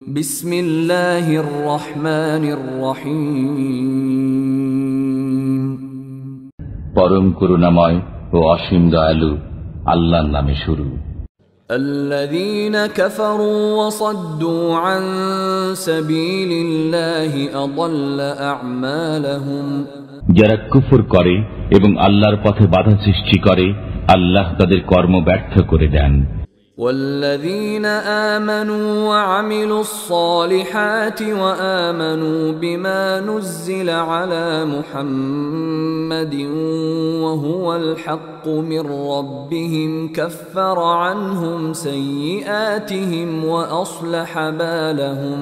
বিসমিল্লাহির রহমানির রহিম। পরম করুণাময় ও অসীম দয়ালু আল্লাহর নামে শুরু। الذين كفروا وصدوا عن سبيل الله أضل أعمالهم। যারা কুফর করে এবং আল্লাহর পথে বাধা সৃষ্টি করে, আল্লাহ তাদের কর্ম ব্যর্থ করে দেন। والذين آمنوا وعملوا الصالحات وآمنوا بما نزل على محمد وهو الحق من ربهم كفر عنهم سيئاتهم وأصلح بالهم।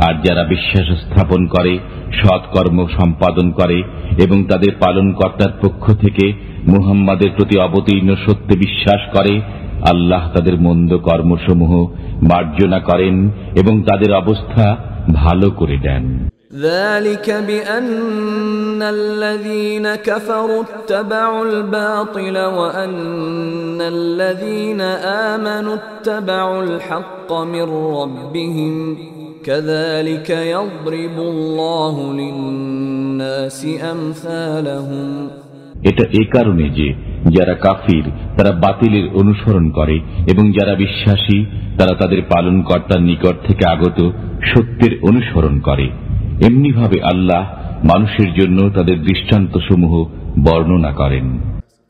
আর যারা বিশ্বাস স্থাপন করে, সৎ কর্ম সম্পাদন করে এবং তাদের পালনকর্তার পক্ষ থেকে মুহাম্মাদের প্রতি অবতীর্ণ সত্যে বিশ্বাস করে, আল্লাহ তাদের মন্দ কর্মসমূহ মার্জনা করেন এবং তাদের অবস্থা ভালো করে দেন। ذلك بأن الذين كفروا اتبعوا الباطل وأن الذين آمنوا اتبعوا الحق من ربهم كذلك يضرب الله للناس أمثالهم। এটা এই কারণে যে যারা কাফির তারা বাতিলের অনুসরণ করে এবং যারা বিশ্বাসী তারা তাদের পালনকর্তার নিকট থেকে আগত সত্যের অনুসরণ করে। এমনিভাবে আল্লাহ মানুষের জন্য তাদের দৃষ্টান্তসমূহ বর্ণনা করেন।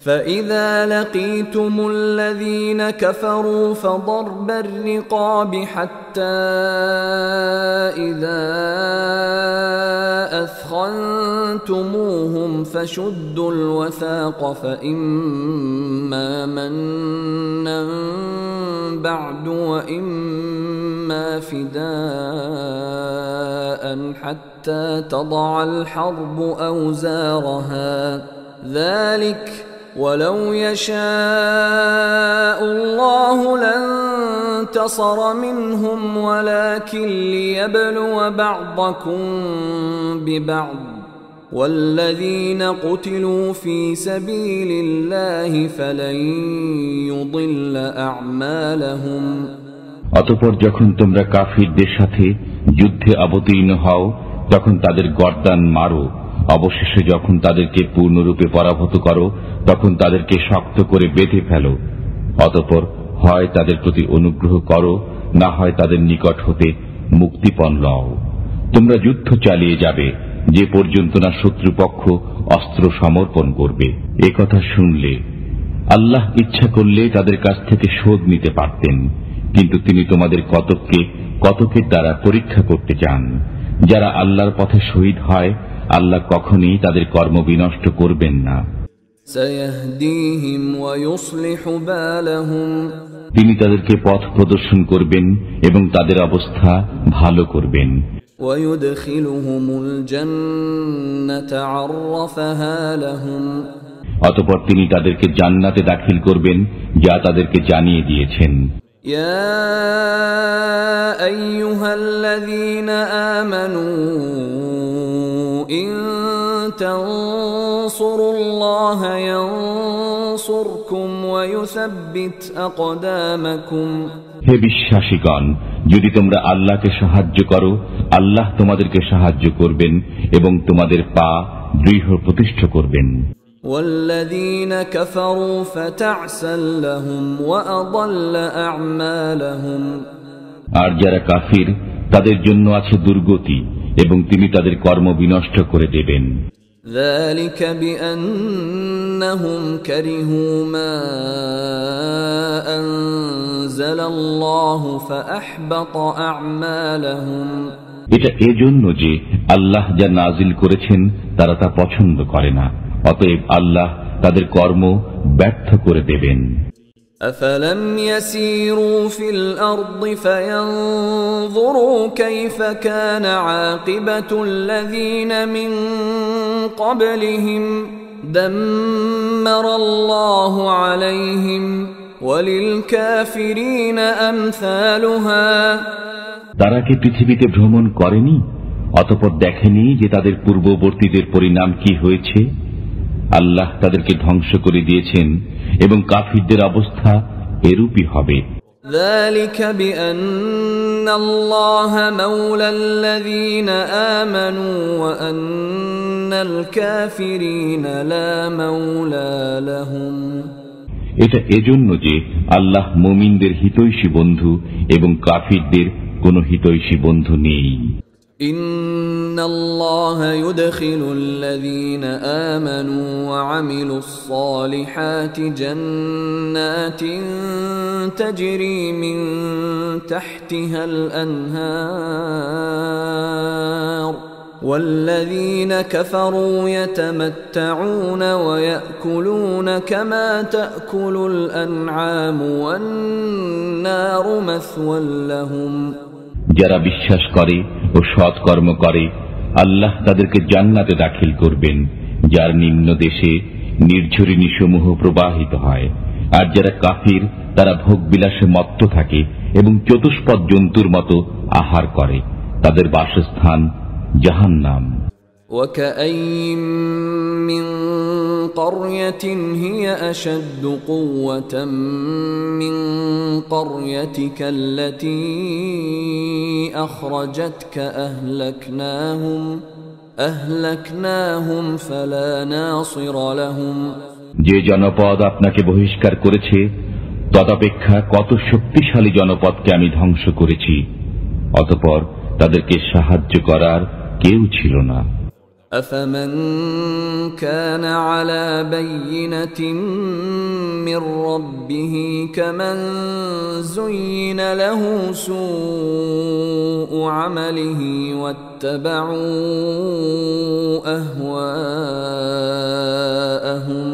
فَإِذَا لَقِيتُمُ الَّذِينَ كَفَرُوا فَضَرْبَ الرِّقَابِ حَتَّى إِذَا أَثْخَنْتُمُوهُمْ فَشُدُّوا الْوَثَاقَ فَإِمَّا مَنًّا بَعْدُ وَإِمَّا فِدَاءً حَتَّى تَضَعَ الْحَرْبُ أَوْزَارَهَا ذلك ولو يشاء الله لانتصر منهم ولكن ليبلو بعضكم ببعض والذين قتلوا في سبيل الله فلن يضل أعمالهم। অতঃপর যখন তোমরা কাফিরদের সাথে যুদ্ধে অবতীর্ণ হও তখন তাদের গর্দান মারো, অবশেষে যখন তাদেরকে পূর্ণরূপে পরাভূত করো তখন তাদেরকে শক্ত করে বেঁধে ফেলো। অতঃপর হয় তাদের প্রতি অনুগ্রহ করো, না হয় তাদের নিকট হতে মুক্তিপণ লও। তোমরা যুদ্ধ চালিয়ে যাবে যে পর্যন্ত না শত্রুপক্ষ অস্ত্র সমর্পণ করবে। এ কথা শুনলে আল্লাহ ইচ্ছা করলে তাদের কাছ থেকে শোধ নিতে পারতেন, কিন্তু তিনি তোমাদের কতকের দ্বারা পরীক্ষা করতে চান। যারা আল্লাহর পথে শহীদ হয় আল্লাহ কখনই তাদের কর্ম বিনষ্ট করবেন না। তিনি তাদেরকে পথ প্রদর্শন করবেন এবং তাদের অবস্থা ভালো করবেন। অতঃপর তিনি তাদেরকে জান্নাতে দাখিল করবেন যা তাদেরকে জানিয়ে দিয়েছেন। يا أيها الذين آمنوا إن تنصروا الله ينصركم ويثبت أقدامكم। হে বিশ্বাসীগণ, যদি তোমরা আল্লাহকে সাহায্য করো আল্লাহ তোমাদেরকে সাহায্য করবেন এবং তোমাদের পা দৃঢ় প্রতিষ্ঠা করবেন। والذين كفروا فتعسا لهم وأضل أعمالهم। আর যারা কাফির তাদের জন্য আছে দুর্গতি এবং তিনি তাদের কর্ম বিনষ্ট করে দেবেন। ذلك بأنهم كرهوا ما أنزل الله فأحبط أعمالهم। এটা এজন্য যে আল্লাহ যা নাজিল করেছেন তারা তা পছন্দ করে না, অতএব আল্লাহ তাদের কর্ম ব্যর্থ করে দেবেন। أفلم يسيروا في الأرض فينظروا كيف كان عاقبة الذين من قبلهم دمر الله عليهم وللكافرين أمثالها। তারা কি পৃথিবীতে ভ্রমণ করেনি, অতঃপর দেখেনি যে তাদের পূর্ববর্তীদের পরিণাম কি হয়েছে? আল্লাহ তাদেরকে ধ্বংস করে দিয়েছেন এবং কাফিরদের অবস্থা এরূপই হবে। ذلك بأن الله مولى الذين آمنوا وأن الكافرين لا مولى لهم এটা এজন্য যে আল্লাহ মুমিনদের হিতৈষী বন্ধু এবং কাফিরদের কোনো হিতৈষী বন্ধু নেই। إن الله يدخل الذين آمنوا وعملوا الصالحات جنات تجري من تحتها الأنهار والذين كفروا يتمتعون ويأكلون كما تأكل الأنعام والنار مثوى لهم যারা বিশ্বাস করে ও সৎকর্ম করে আল্লাহ তাদেরকে জান্নাতে দাখিল করবেন, যার নিম্ন দেশে নির্ঝরিণী সমূহ প্রবাহিত হয়। আর যারা কাফির তারা ভোগবিলাসে মত্ত থাকে এবং চতুষ্পদ জন্তুর মতো আহার করে, তাদের বাসস্থান জাহান্নাম। وكأين من قرية هي أشد قوة من قريتك التي أخرجتك أهلكناهم فلا ناصر لهم যে জনপদ আপনাকে বহিষ্কার করেছে তদপেক্ষা কত শক্তিশালী জনপদকে আমি ধ্বংস করেছি, অতঃপর তাদেরকে সাহায্য করার কেউ ছিল না। أفمن كان على بينة من ربه كمن زين له سوء عمله واتبعوا أهواءهم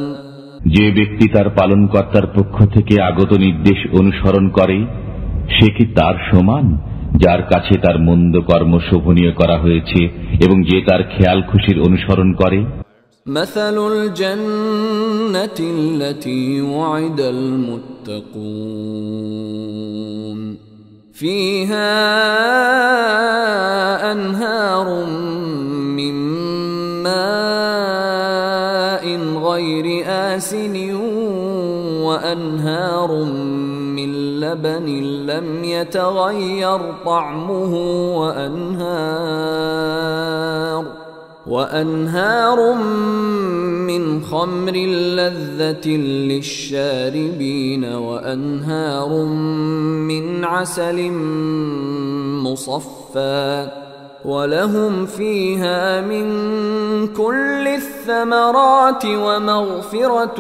যে ব্যক্তি তার পালনকর্তার পক্ষ থেকে আগত নির্দেশ অনুসরণ করে সে কি তার সমান যার কাছে তার মন্দ কর্ম শোভনীয় করা হয়েছে এবং যে তার খেয়াল খুশির অনুসরণ করে? মাসালুল জান্নাতি আল্লাতী ওয়াইদাল মুত্তাকুন ফীহা আনহারুম মিন মাইন গায়রি আসিনিন ওয়া আনহারুম من لبن لم يتغير طعمه وأنهار من خمر لذة للشاربين وأنهار من عسل مصفى ولهم فيها من كل الثمرات ومغفرة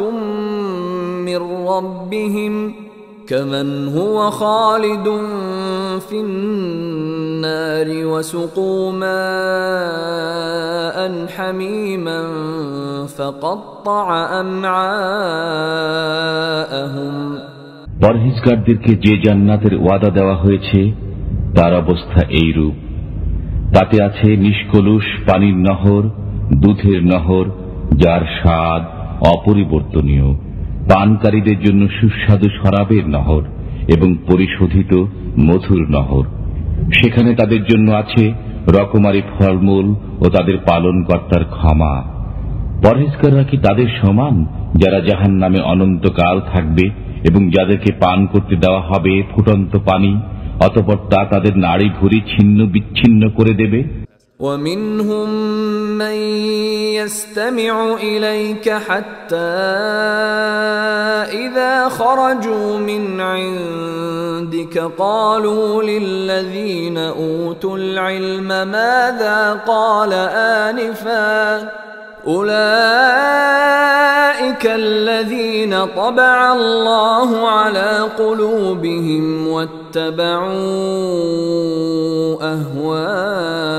من ربهم كمن هو خالد في النار وسقوا ماء حميما فقطع أمعاءهم পরহেজগারদেরকে যে জান্নাতের ওয়াদা দেওয়া হয়েছে তার অবস্থা এইরূপ। তাতে আছে নিষ্কলুষ পানির নহর, দুধের নহর, যার স্বাদ অপরিবর্তনীয়, পানকারীদের জন্য সুস্বাদু শরাবের নহর এবং পরিশোধিত মধুর নহর। সেখানে তাদের জন্য আছে রকমারি ফলমূল ও তাদের পালনকর্তার ক্ষমা। পরহেজগাররা কি তাদের সমান যারা জাহান্নামে অনন্তকাল থাকবে এবং যাদেরকে পান করতে দেওয়া হবে ফুটন্ত পানি, অতঃপর তা তাদের নাড়ি ভুঁড়ি ছিন্ন বিচ্ছিন্ন করে দেবে? ومنهم من يستمع إليك حتى إذا خرجوا من عندك قالوا للذين أوتوا العلم ماذا قال آنفا أولئك الذين طبع الله على قلوبهم واتبعوا أهواءهم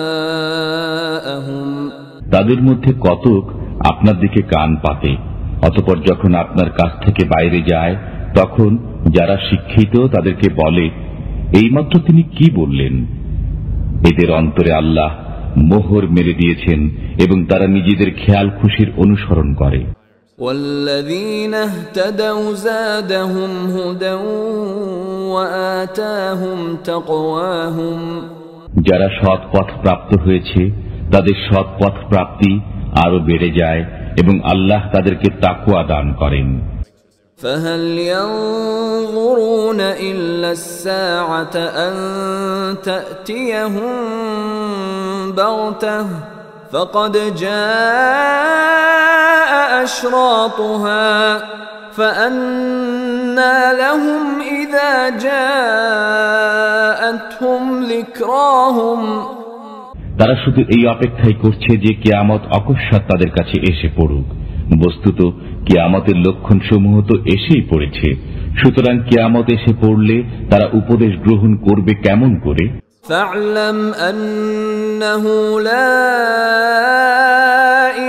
তাদের মধ্যে কতক আপনার দিকে কান পাতে, অতঃপর যখন আপনার কাছ থেকে বাইরে যায় তখন যারা শিক্ষিত তাদেরকে বলে এইমাত্র তিনি কি বললেন। এদের অন্তরে আল্লাহ মোহর মেরে দিয়েছেন এবং তারা নিজেদের খেয়াল খুশির অনুসরণ করে। والذين اهتدوا زادهم هدى وآتاهم تقواهم যারা সৎ পথ প্রাপ্ত হয়েছে তাদের সৎ পথ প্রাপ্তি আরো বেড়ে যায় এবং আল্লাহ তাদেরকে তাকওয়া দান করেন। فهل ينظرون إلا إلا الساعة أن تأتيهم بغتة فقد جاء أشراطها فأنى لهم إذا جاءتهم ذكراهم তারা শুধু এই অপেক্ষাই করছে যে কিয়ামত অকস্মাৎ তাদের কাছে এসে পড়ুক। বস্তুত কিয়ামতের লক্ষণসমূহ তো এসেই পড়েছে, সুতরাং কিয়ামত এসে পড়লে তারা উপদেশ গ্রহণ করবে কেমন করে? فاعلم أنه لا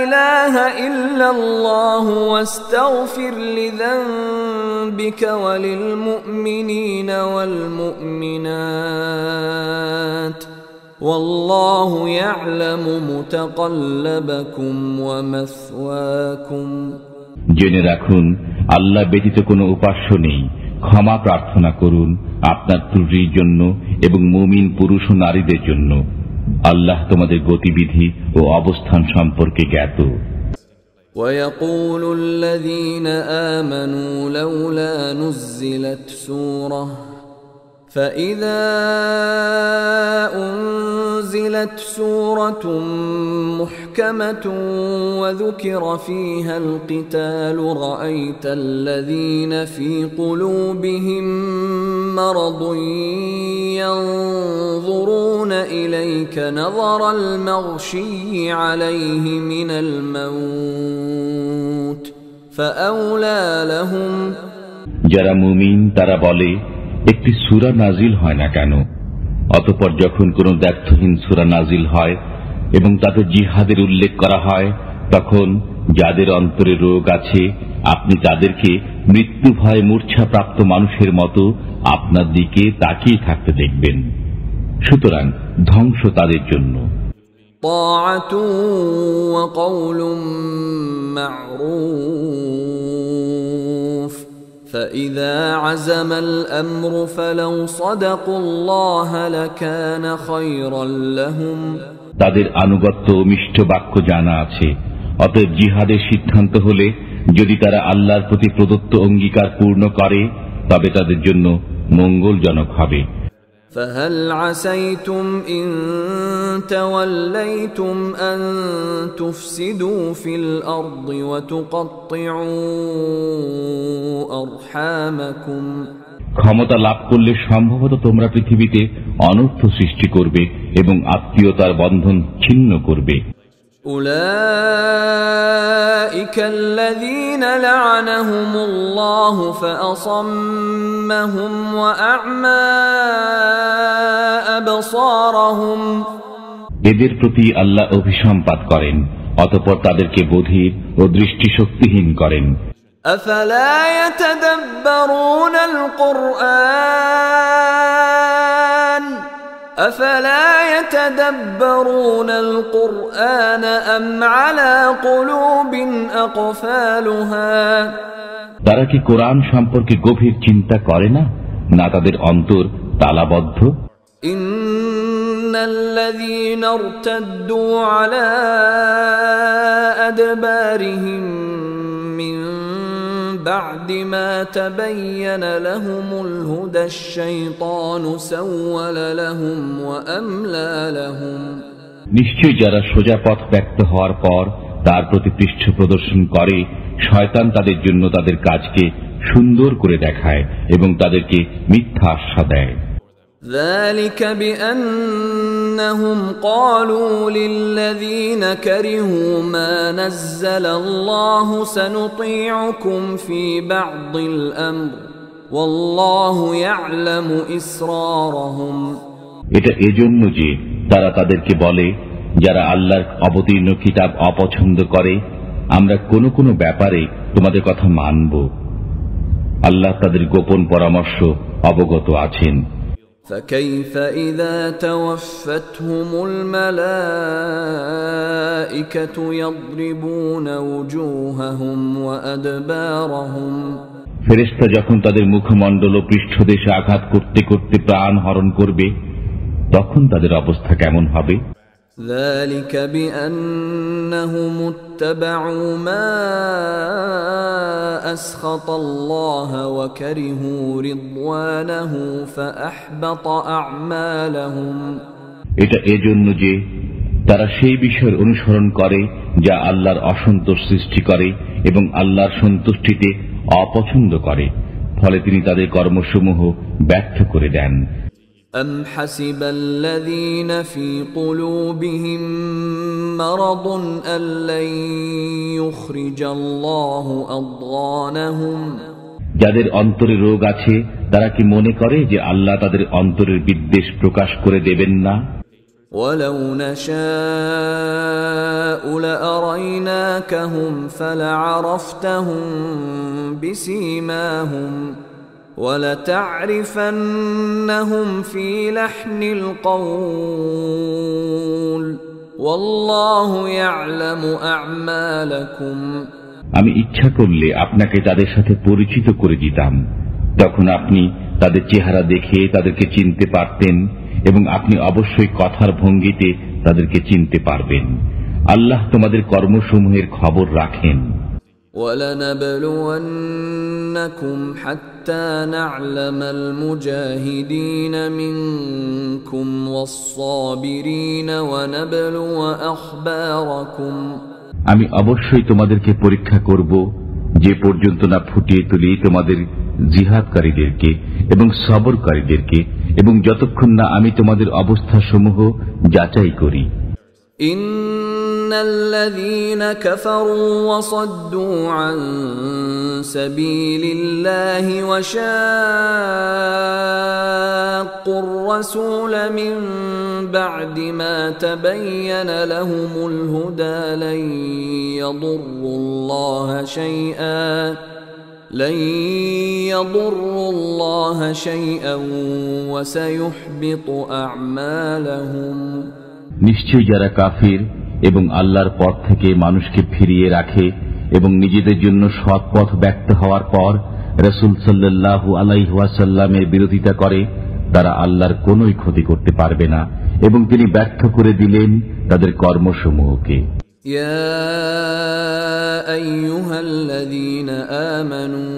إله إلا الله واستغفر لذنبك وللمؤمنين والمؤمنات والله يعلم متقلبكم ومثواكم জেনে রাখুন, আল্লাহ ব্যতীত কোনো উপাস্য নেই। ক্ষমা প্রার্থনা করুন আপনার ত্রুটির জন্য এবং মুমিন পুরুষ ও নারীদের জন্য। আল্লাহ তোমাদের গতিবিধি ও অবস্থান সম্পর্কে জ্ঞাত। ويقول الذين آمنوا لولا نزلت سورة فإذا أنزلت سورة محكمة وذكر فيها القتال رأيت الذين في قلوبهم مرض ينظرون إليك نظر المغشي عليه من الموت فأولى لهم যারা মুমিন তারা বলে, একটি সূরা নাজিল হয় না কেন? অতঃপর যখন কোন দ্ব্যর্থহীন সূরা নাজিল হয় এবং তাতে জিহাদের উল্লেখ করা হয়, তখন যাদের অন্তরে রোগ আছে আপনি তাদেরকে মৃত্যু ভয়ে মূর্ছাপ্রাপ্ত মানুষের মতো আপনার দিকে তাকিয়ে থাকতে দেখবেন। সুতরাং ধ্বংস তাদের জন্য। طاعة وقول معروف فإذا عزم الأمر فلو صدقوا الله لكان خيرا لهم তাদের আনুগত্য ও মিষ্ট বাক্য জানা আছে, অতএব জিহাদের সিদ্ধান্ত হলে যদি তারা আল্লাহর প্রতি প্রদত্ত অঙ্গীকার পূর্ণ করে তবে তাদের জন্য মঙ্গলজনক হবে। فهل عسيتم إن توليتم أن تفسدوا في الأرض وتقطعوا أرحامكم ক্ষমতা লাভ করলে সম্ভবত তোমরা পৃথিবীতে অনর্থ সৃষ্টি করবে এবং আত্মীয়তার বন্ধন ছিন্ন করবে। أولئك الذين لعنهم الله فأصمهم وأعمى أبصارهم এদের প্রতি আল্লাহ অভিসম্পাত করেন, অতঃপর তাদেরকে বধির ও দৃষ্টিশক্তিহীন করেন। أفلا يتدبرون القرآن أفلا يتدبرون القرآن أم على قلوب أقفالها তারা কি কোরআন সম্পর্কে গভীর চিন্তা করে না, না তাদের অন্তর তালাবদ্ধ? إن الذين ارتدوا على أدبارهم من بعد ما تبين لهم الهدى الشيطان سول لهم وأملى لهم নিশ্চয় যারা সোজা পথ ব্যক্ত হওয়ার পর তার প্রতি পৃষ্ঠ প্রদর্শন করে, শয়তান তাদের জন্য তাদের কাজকে সুন্দর করে দেখায় এবং তাদেরকে মিথ্যা আশ্বাস দেয়। ذلك بأنهم قالوا للذين كرهوا ما نزل الله سنطيعكم في بعض الأمر والله يعلم إسرارهم এটা এজন্য যে তারা তাদেরকে বলে, যারা আল্লাহর অবতীর্ণ কিতাব অপছন্দ করে, আমরা কোনো কোনো ব্যাপারে তোমাদের কথা মানব। আল্লাহ তাদের গোপন পরামর্শ অবগত আছেন। فكيف إذا توفتهم الملائكة يضربون وجوههم وأدبارهم ফেরেশতা যখন তাদের মুখমণ্ডল ও পৃষ্ঠদেশে আঘাত করতে করতে প্রাণ হরণ করবে, তখন তাদের অবস্থা কেমন হবে? ذلك بأنهم اتبعوا ما أسخط الله وكرهوا رضوانه فأحبط أعمالهم এটা এজন্য যে তারা সেই বিষয়ের অনুসরণ করে যা আল্লাহর অসন্তোষ সৃষ্টি করে এবং আল্লাহর সন্তুষ্টিতে অপছন্দ করে, ফলে তিনি তাদের কর্মসমূহ ব্যর্থ করে দেন। أم حسب الذين في قلوبهم مرض أن لن يخرج الله أضغانهم যাদের অন্তরে রোগ আছে তারা কি মনে করে যে আল্লাহ তাদের অন্তরের বিদ্বেষ প্রকাশ করে দেবেন না? ولو نشاء لأريناكهم فلعرفتهم بسيماهم ولتعرفنهم في لحن القول والله يعلم أعمالكم আমি ইচ্ছা করলে আপনাকে তাদের সাথে পরিচিত করে দিতাম, তখন আপনি তাদের চেহারা দেখে তাদেরকে চিনতে পারতেন এবং আপনি অবশ্যই কথার ভঙ্গিতে তাদেরকে চিনতে পারবেন। আল্লাহ তোমাদের কর্মসমূহের খবর রাখেন। وَلَنَبْلُوَنَّكُمْ حَتَّى نَعْلَمَ الْمُجَاهِدِينَ مِنكُمْ وَالصَّابِرِينَ وَنَبْلُوَ أَخْبَارَكُمْ আমি অবশ্যই তোমাদেরকে পরীক্ষা করব যে পর্যন্ত না ফুটিয়ে তুলি তোমাদের জিহাদকারীদেরকে এবং সবরকারীদেরকে, এবং যতক্ষণ না আমি তোমাদের অবস্থাসমূহ যাচাই করি। ইন্নাল্লাযীনা কাফারু ওয়া সাদ্দু আন সাবিলিল্লাহি ওয়া শাক্কুর রাসূলা মিন বা'দি মা তাবায়্যানা লাহুমুল হুদা লান ইয়াদুররুল্লাহা শাইআন لن يضروا الله شيئا وسيحبط أعمالهم নিশ্চয়ই যারা কাফির এবং আল্লাহর পথ থেকে মানুষকে ফিরিয়ে রাখে এবং নিজেদের জন্য সৎ পথ ব্যক্ত হওয়ার পর রাসূল সাল্লাল্লাহু আলাইহি ওয়াসাল্লামের বিরোধিতা করে, তারা আল্লাহর কোনোই ক্ষতি করতে পারবে না এবং তিনি ব্যর্থ করে দিলেন তাদের কর্মসমূহকে। يا أيها الذين آمنوا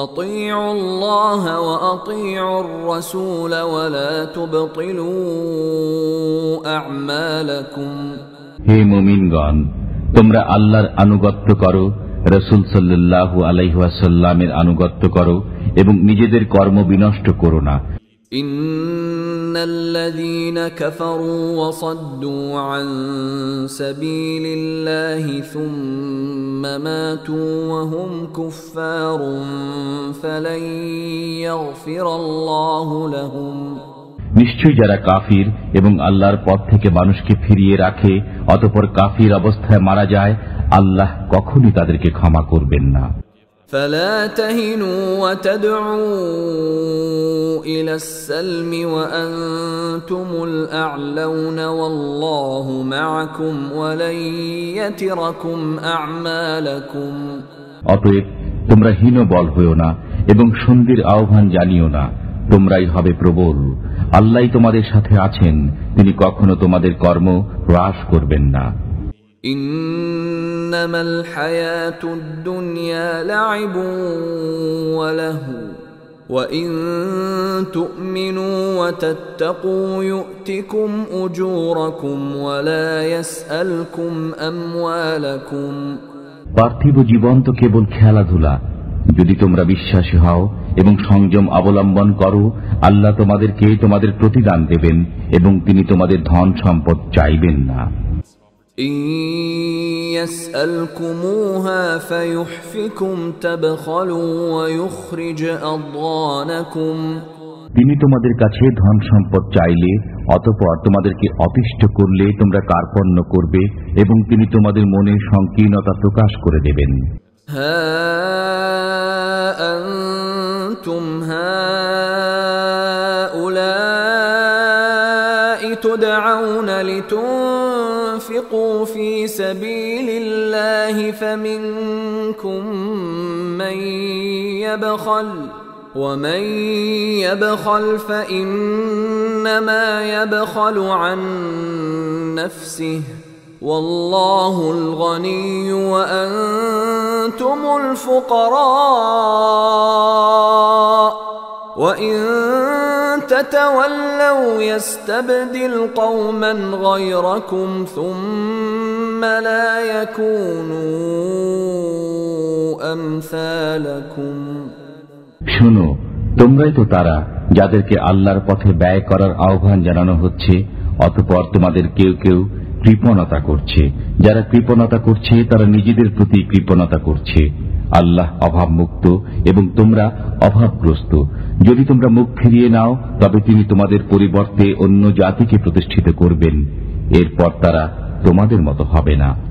أطيعوا الله وأطيعوا الرسول ولا تبطلوا أعمالكم হে মুমিনগণ, তোমরা আল্লাহর আনুগত্য করো, রাসূল সাল্লাল্লাহু আলাইহি ওয়াসাল্লামের আনুগত্য করো এবং নিজেদের কর্ম বিনষ্ট করো না। إن الذين كفروا وصدوا عن سبيل الله ثم ماتوا وهم كفار فلن يغفر الله لهم নিশ্চয়ই যারা কাফির এবং আল্লাহর পথ থেকে মানুষকে ফিরিয়ে রাখে অতঃপর কাফির অবস্থায় মারা যায়, আল্লাহ কখনই তাদেরকে ক্ষমা করবেন না। فلا تهنوا وتدعوا إلى السلم وأنتم الأعلون والله معكم ولن يتركم أعمالكم অতএব তোমরা হীনবল হইও না এবং সন্ধির আহ্বান জানিও না, তোমরাই হবে প্রবল। আল্লাহ তোমাদের সাথে আছেন, তিনি কখনো তোমাদের কর্ম হ্রাস করবেন না। إنما الحياة الدنيا لعب ولهو وإن تؤمنوا وتتقوا يؤتكم أجوركم ولا يسألكم أموالكم পার্থিব জীবন তো কেবল খেলাধুলা, যদি তোমরা বিশ্বাসী হও এবং সংযম অবলম্বন করো, আল্লাহ তোমাদেরকে তোমাদের প্রতিদান দেবেন এবং তিনি তোমাদের ধন সম্পদ চাইবেন না। إن يسألكموها فيحفكم تبخلوا ويخرج أضغانكم তিনি তোমাদের কাছে ধন সম্পদ চাইলে অতঃপর তোমাদেরকে অতিষ্ঠ করলে তোমরা কার্পণ্য করবে এবং তিনি তোমাদের মনের সংকীর্ণতা প্রকাশ করে দেবেন। ها أنتم هؤلاء تدعون لتنفقوا في سبيل الله فمنكم من يبخل ومن يبخل فإنما يبخل عن نفسه والله الغني وأنتم الفقراء وإن تتولوا يستبدل قوما غيركم ثم لا يكونوا أمثالكم শোনো, তোমরাই তো তারা যাদেরকে আল্লাহর পথে ব্যয় করার আহ্বান জানানো হচ্ছে, অতঃপর তোমাদের কেউ কেউ কৃপণতা করছে। যারা কৃপণতা করছে তারা নিজেদের প্রতি কৃপণতা করছে। আল্লাহ অভাবমুক্ত এবং তোমরা অভাবগ্রস্ত। যদি তোমরা মুখ ফিরিয়ে নাও তবে তিনি তোমাদের পরিবর্তে অন্য জাতিকে প্রতিষ্ঠিত করবেন, এরপর তারা তোমাদের মতো হবে না।